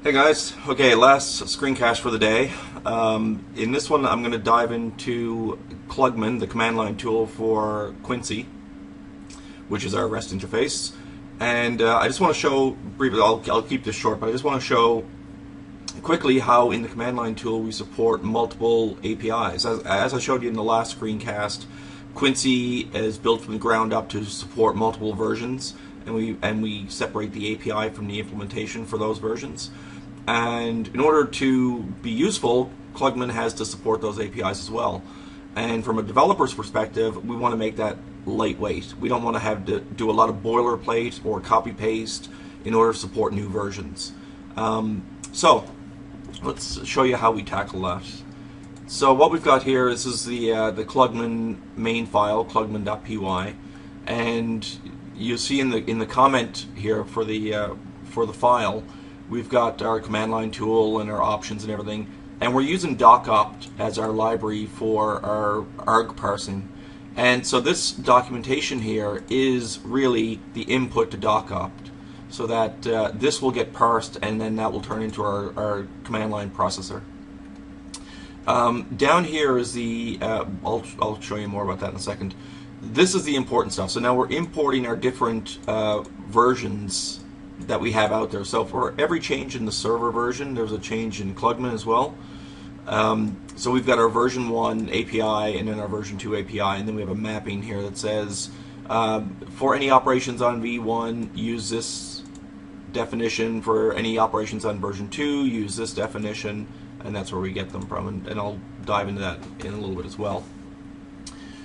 Hey guys, okay, last screencast for the day. In this one I'm going to dive into Klugman, the command line tool for Quincy, which is our REST interface. And I just want to show briefly, I'll keep this short, but I just want to show quickly how in the command line tool we support multiple APIs. As I showed you in the last screencast, Quincy is built from the ground up to support multiple versions, and we separate the API from the implementation for those versions. And in order to be useful, Klugman has to support those APIs as well. And from a developer's perspective, we want to make that lightweight. We don't want to have to do a lot of boilerplate or copy paste in order to support new versions. So let's show you how we tackle that. So what we've got here is the Klugman main file, Klugman.py, and you'll see in the comment here for the file, we've got our command line tool and our options and everything, and we're using docopt as our library for our arg parsing. And so this documentation here is really the input to docopt, so that this will get parsed and then that will turn into our command line processor. Down here is the, I'll show you more about that in a second. This is the important stuff. So now we're importing our different versions that we have out there. So for every change in the server version, there's a change in Klugman as well. So we've got our version 1 API and then our version 2 API, and then we have a mapping here that says for any operations on V1, use this definition. For any operations on version 2, use this definition, and that's where we get them from, and I'll dive into that in a little bit as well.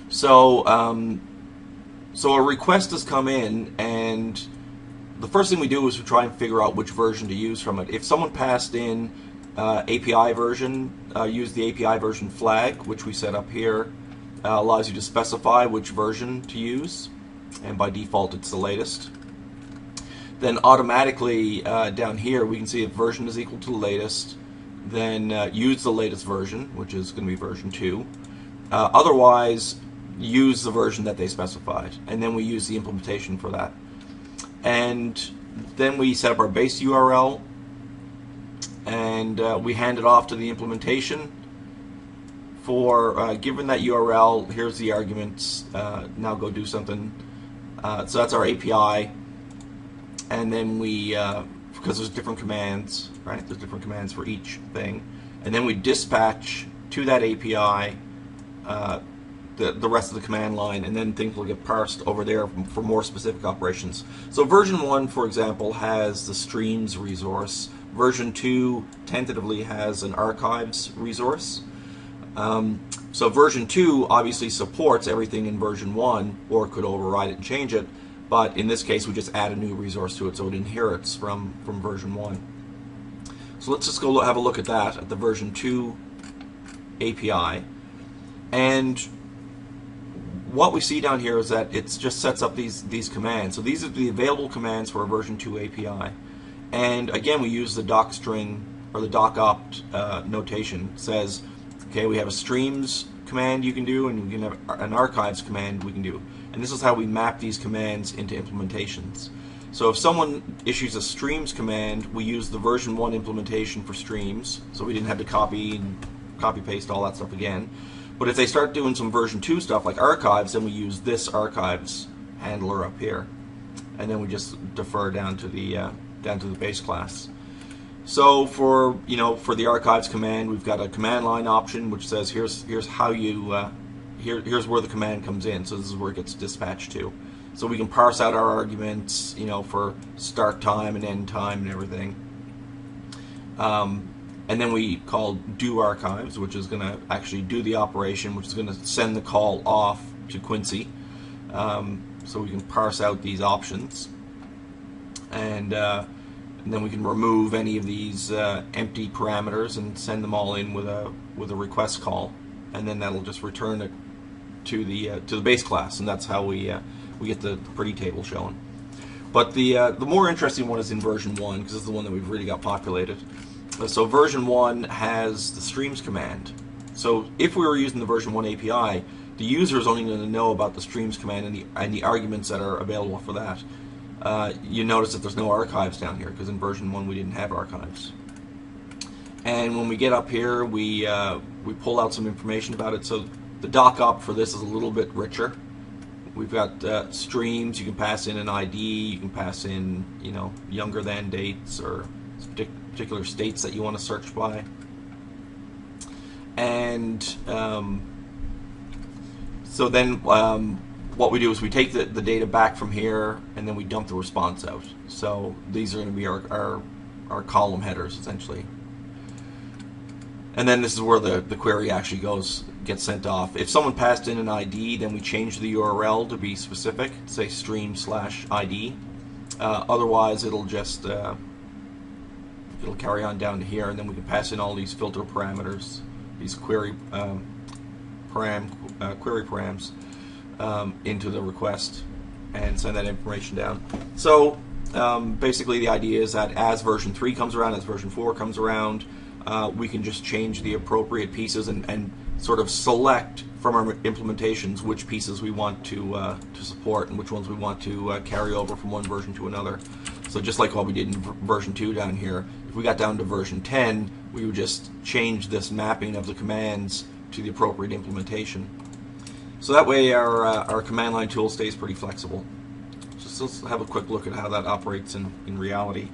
So a request has come in, and the first thing we do is we try and figure out which version to use from it. If someone passed in API version, use the API version flag, which we set up here, allows you to specify which version to use, and by default it's the latest. Then automatically down here we can see if version is equal to the latest, then use the latest version, which is going to be version 2. Otherwise, use the version that they specified, and then we use the implementation for that. And then we set up our base URL, and we hand it off to the implementation for given that URL, here's the arguments, now go do something. So that's our API, and then we, because there's different commands, right? There's different commands for each thing, and then we dispatch to that API the rest of the command line, and then things will get parsed over there for more specific operations. So version 1, for example, has the streams resource. Version 2 tentatively has an archives resource. So version 2 obviously supports everything in version 1, or could override it and change it, but in this case we just add a new resource to it, so it inherits from version 1. So let's just go have a look at that, at the version 2 API. And what we see down here is that it just sets up these commands. So these are the available commands for a version 2 API. And again, we use the docstring or the docopt notation. It says, okay, we have a streams command you can do, and we can have an archives command we can do. And this is how we map these commands into implementations. So if someone issues a streams command, we use the version 1 implementation for streams, so we didn't have to copy paste all that stuff again. But if they start doing some version 2 stuff like archives, then we use this archives handler up here, and then we just defer down to the base class. So for the archives command, we've got a command line option which says here's how you here's where the command comes in. So this is where it gets dispatched to. So we can parse out our arguments, for start time and end time and everything. And then we call do archives, which is going to actually do the operation, which is going to send the call off to Quincy. So we can parse out these options, and then we can remove any of these empty parameters and send them all in with a request call, and then that'll just return it to the base class, and that's how we get the pretty table showing. But the more interesting one is in version 1, because this is the one that we've really got populated. So version 1 has the streams command. So if we were using the version 1 API, the user is only going to know about the streams command and the arguments that are available for that. You notice that there's no archives down here, because in version 1 we didn't have archives. And when we get up here, we pull out some information about it. So the doc-op for this is a little bit richer. We've got streams. You can pass in an ID. You can pass in, you know, younger than dates or particular states that you want to search by. And so then what we do is we take the data back from here, and then we dump the response out. So these are going to be our column headers, essentially. And then this is where the query actually gets sent off. If someone passed in an ID, then we change the URL to be specific, say stream/ID. Otherwise, it'll just it'll carry on down to here, and then we can pass in all these filter parameters, these query params into the request, and send that information down. So basically, the idea is that as version 3 comes around, as version 4 comes around, we can just change the appropriate pieces and sort of select from our implementations which pieces we want to support and which ones we want to carry over from one version to another. So just like what we did in version 2 down here, if we got down to version 10, we would just change this mapping of the commands to the appropriate implementation. So that way our command line tool stays pretty flexible. Just let's have a quick look at how that operates in reality.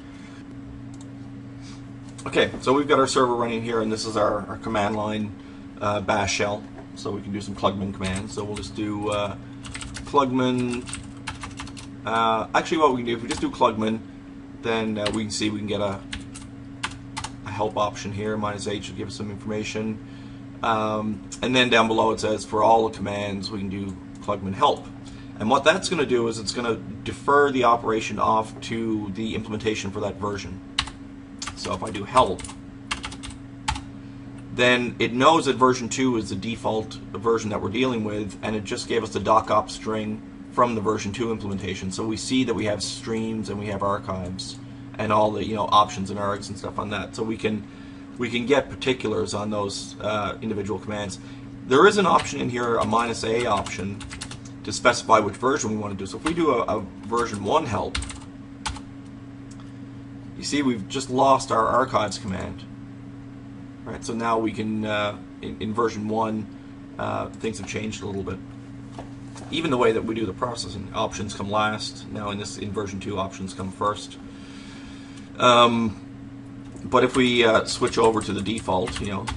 Okay, so we've got our server running here, and this is our command line bash shell. So we can do some Klugman commands. So we'll just do Klugman. Actually, what we can do, if we just do Klugman, then we can see we can get a help option here. -H will give us some information. And then down below it says for all the commands we can do Klugman help. And what that's going to do is it's going to defer the operation off to the implementation for that version. So if I do help, then it knows that version 2 is the default version that we're dealing with, and it just gave us the doc-op string from the version 2 implementation. So we see that we have streams and we have archives and all the options and args and stuff on that. So we can get particulars on those individual commands. There is an option in here, a -a option, to specify which version we want to do. So if we do a version 1 help, you see we've just lost our archives command. Right, so now we can, in version 1, things have changed a little bit. Even the way that we do the processing, options come last. Now in version 2, options come first. But if we switch over to the default,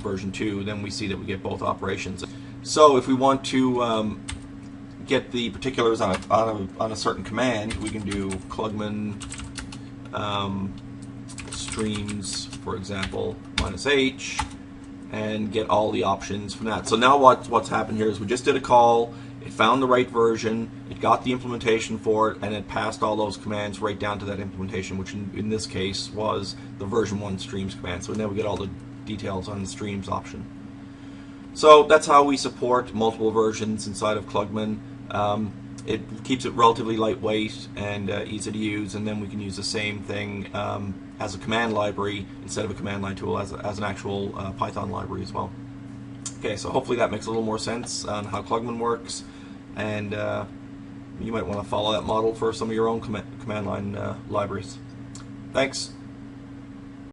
version 2, then we see that we get both operations. So if we want to get the particulars on a certain command, we can do Klugman streams, for example, -H, and get all the options from that. So now what's happened here is we just did a call, it found the right version, it got the implementation for it, and it passed all those commands right down to that implementation, which in this case was the version 1 streams command. So now we get all the details on the streams option. So that's how we support multiple versions inside of Klugman. It keeps it relatively lightweight and easy to use, and then we can use the same thing as a command library instead of a command line tool, as an actual Python library as well. Okay, so hopefully that makes a little more sense on how Klugman works, and you might want to follow that model for some of your own command line libraries. Thanks.